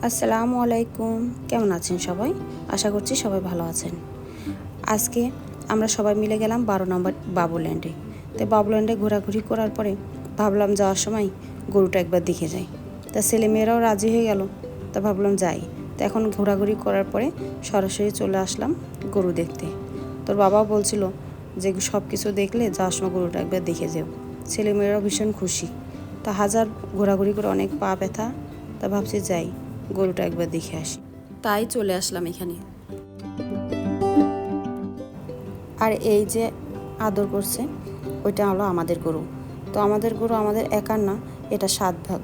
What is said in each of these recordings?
আসসালামু আলাইকুম। কেমন আছেন সবাই? আশা করছি সবাই ভালো আছেন। আজকে আমরা সবাই মিলে গেলাম 12 নম্বর বাবুল্যান্ডে। তো বাবুল্যান্ডে ঘোরাঘুরি করার পরে ভাবলাম যাওয়ার সময় গরুটা একবার দেখে যাই। তা ছেলেমেয়েরাও রাজি হয়ে গেল। তা ভাবলাম যাই। তো এখন ঘোরাঘুরি করার পরে সরাসরি চলে আসলাম গরু দেখতে। তোর বাবাও বলছিল যে সব কিছু দেখলে যাওয়ার সময় গরুটা একবার দেখে যেও। ছেলেমেয়েরাও ভীষণ খুশি। তা হাজার ঘোরাঘুরি করে অনেক পা ব্যথা। তা ভাবছি যাই, গরুটা একবার দেখে আসি। তাই চলে আসলাম এখানে। আর এই যে আদর করছে ওইটা হলো আমাদের গরু। তো আমাদের গরু আমাদের একার না, এটা 7 ভাগ,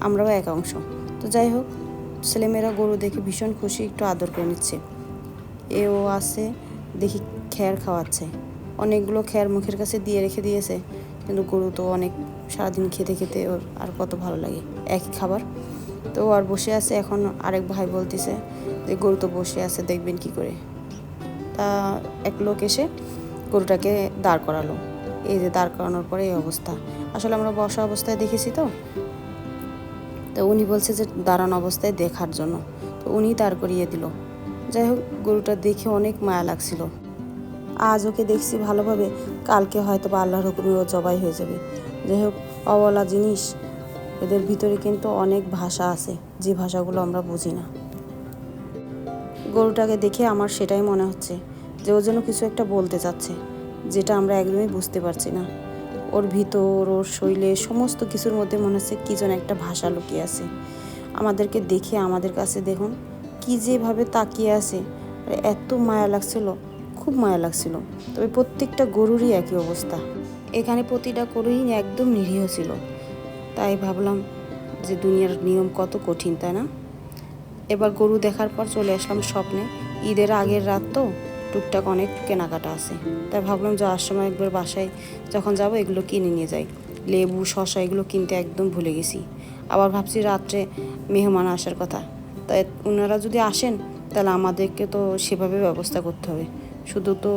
আমরাও এক অংশ। তো যাই হোক, ছেলেমেয়েরা গরু দেখে ভীষণ খুশি, একটু আদর করে নিচ্ছে। এও আছে, দেখি খ্যার খাওয়াচ্ছে। অনেকগুলো খ্যার মুখের কাছে দিয়ে রেখে দিয়েছে, কিন্তু গরু তো অনেক সারাদিন খেতে খেতে ওর আর কত ভালো লাগে একই খাবার। তো আর বসে আছে। এখন আরেক ভাই বলতেছে যে গরু তো বসে আছে, দেখবেন কি করে। তা এক লোক এসে গরুটাকে দাঁড় করালো। এই যে দাঁড় করানোর পরে এই অবস্থা। আসলে আমরা বসা অবস্থায় দেখেছি, তো উনি বলছে যে দাঁড়ানো অবস্থায় দেখার জন্য। তো উনি দাঁড় করিয়ে দিল। যাই হোক, গরুটা দেখে অনেক মায়া লাগছিল। আজ ওকে দেখছি ভালোভাবে, কালকে হয়তো বা আল্লাহর হুকুমে ও জবাই হয়ে যাবে। যাই হোক, অবলা জিনিস, এদের ভিতরে কিন্তু অনেক ভাষা আছে, যে ভাষাগুলো আমরা বুঝি না। গরুটাকে দেখে আমার সেটাই মনে হচ্ছে যে ও যেন কিছু একটা বলতে চাচ্ছে, যেটা আমরা একদমই বুঝতে পারছি না। ওর ভিতর, ওর শরীরে, সমস্ত কিছুর মধ্যে মনে হচ্ছে কী যেন একটা ভাষা লুকিয়ে আছে। আমাদেরকে দেখে আমাদের কাছে দেখুন কী যেভাবে তাকিয়ে আছে, এত মায়া লাগছিল, খুব মায়া লাগছিল। তবে প্রত্যেকটা গরুরই একই অবস্থা। এখানে প্রতিটা গরুই একদম নিরীহ ছিল। তাই ভাবলাম যে দুনিয়ার নিয়ম কত কঠিন, তাই না? এবার গরু দেখার পর চলে আসলাম স্বপ্নে। ঈদের আগের রাত তো, টুকটাক অনেক কেনাকাটা আছে। তাই ভাবলাম যাওয়ার সময় একবার বাসায় যখন যাব এগুলো কিনে নিয়ে যাই। লেবু, শসা এগুলো কিনতে একদম ভুলে গেছি। আবার ভাবছি রাত্রে মেহমান আসার কথা। তাই ওনারা যদি আসেন তাহলে আমাদেরকে তো সেভাবে ব্যবস্থা করতে হবে। শুধু তো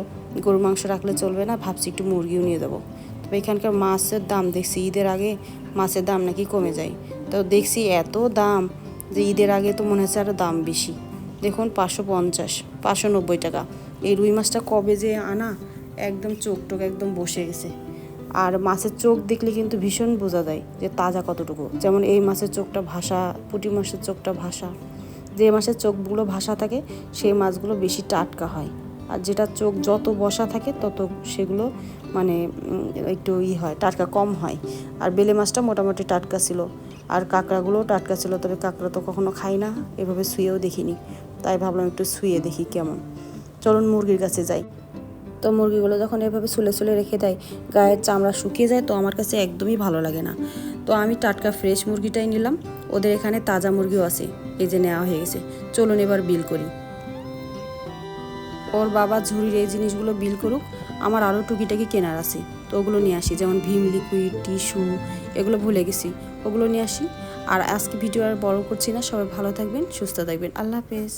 গরুর মাংস রাখলে চলবে না, ভাবছি একটু মুরগিও নিয়ে যাবো। তবে এখানকার মাছের দাম দেখছি ঈদের আগে মাছের দাম নাকি কমে যায়। তো দেখছি এত দাম যে ঈদের আগে তো মনে হচ্ছে আরও দাম বেশি। দেখুন 550, 590 টাকা। এই রুই মাছটা কবে যে আনা, একদম চোখ টোক একদম বসে গেছে। আর মাছের চোখ দেখলে কিন্তু ভীষণ বোঝা যায় যে তাজা কতটুকু। যেমন এই মাছের চোখটা ভাসা, পুঁটি মাছের চোখটা ভাসা। যে মাছের চোখগুলো ভাসা থাকে সেই মাছগুলো বেশি টাটকা হয়। আর যেটা চোখ যত বসা থাকে তত সেগুলো মানে একটু হয়, টাটকা কম হয়। আর বেলে মাছটা মোটামুটি টাটকা ছিল। আর কাঁকড়াগুলোও টাটকা ছিল, তবে কাঁকড়া তো কখনো খাই না, এভাবে ছুঁয়েও দেখিনি। তাই ভাবলাম একটু ছুঁয়ে দেখি কেমন। চলুন মুরগির কাছে যাই। তো মুরগিগুলো যখন এভাবে ছুলে ছুলে রেখে দেয়, গায়ের চামড়া শুকিয়ে যায়, তো আমার কাছে একদমই ভালো লাগে না। তো আমি টাটকা ফ্রেশ মুরগিটাই নিলাম। ওদের এখানে তাজা মুরগিও আছে, এই যে নেওয়া হয়ে গেছে। চলুন এবার বিল করি। ওর বাবা ঝুড়ির এই জিনিসগুলো বিল করুক, আমার আরও টুকিটাকি কেনার আছে, তো ওগুলো নিয়ে আসি। যেমন ভীম লিকুইড, টিস্যু, এগুলো ভুলে গেছি, ওগুলো নিয়ে আসি। আর আজকে ভিডিও আর বড় করছি না। সবাই ভালো থাকবেন, সুস্থ থাকবেন। আল্লাহ হাফেজ।